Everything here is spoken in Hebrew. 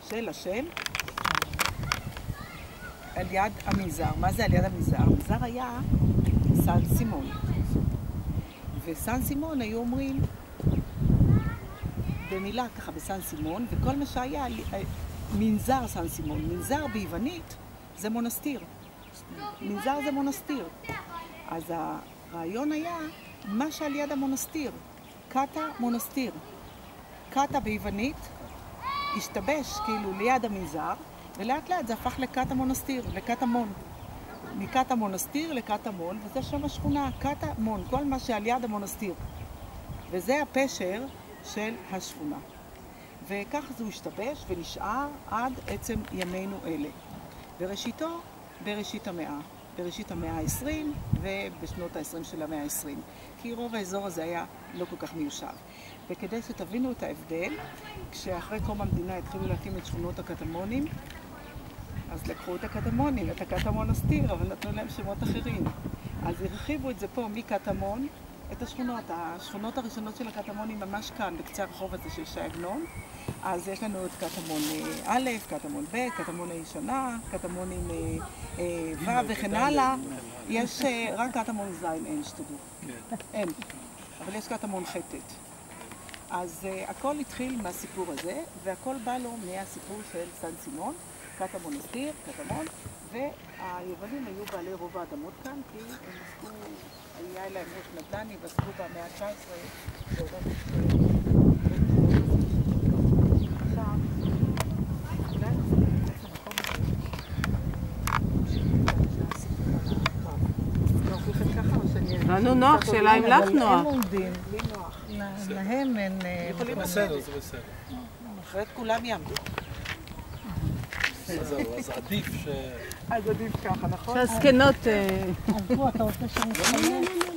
של השם על יד המנזר. מה זה על יד המנזר? המנזר היה סן סימון. וסן סימון היו אומרים במילה ככה בסן סימון, וכל מה שהיה מנזר סן סימון. מנזר ביוונית זה מונסטיר. מנזר זה מונסטיר. אז הרעיון היה מה שעל יד המונסטיר. קטה מונסטיר. קטה ביוונית השתבש כאילו ליד המנזר, ולאט לאט זה הפך לקטה מונסטיר, לקטה מון. מקטה מונסטיר לקטה מון, וזה שם השכונה, קטה מון, כל מה שעל יד המונסטיר. וזה הפשר של השכונה. וכך זה השתבש ונשאר עד עצם ימינו אלה. וראשיתו בראשית המאה. בראשית המאה ה-20 ובשנות ה-20 של המאה ה-20. כי רוב האזור הזה היה לא כל כך מיושב. וכדי שתבינו את ההבדל, כשאחרי קום המדינה התחילו להקים את שכונות הקטמונים, אז לקחו את הקטמונים, את הקטמונסטיר, אבל נתנו להם שמות אחרים. אז הרחיבו את זה פה מקטמון, את השכונות. השכונות הראשונות של הקטמונים ממש כאן, בקצה הרחוב הזה של שי עגנון. אז יש לנו את קטמון א', קטמון ב', קטמון הישנה, קטמון עם ו' וכן הלאה. יש רק קטמון זין, אין שתדעו. אין. אבל יש קטמון חטט. אז הכל התחיל מהסיפור הזה, והכל בא לו מהסיפור של סן סימון, קטמונסטיר, קטמון, והיוונים היו בעלי רוב האדמות כאן, כי הם עסקו, היה להם ראש נדל"ני ועסקו במאה ה-19 לנו נוח, שאלה אם לך נוח. הם עומדים, להם אין... בסדר, זה בסדר. אחרת כולם יעמדו. זהו, אז עדיף ש... אז עדיף ככה, נכון? שהזקנות... אז בוא, אתה רוצה שנתחלם?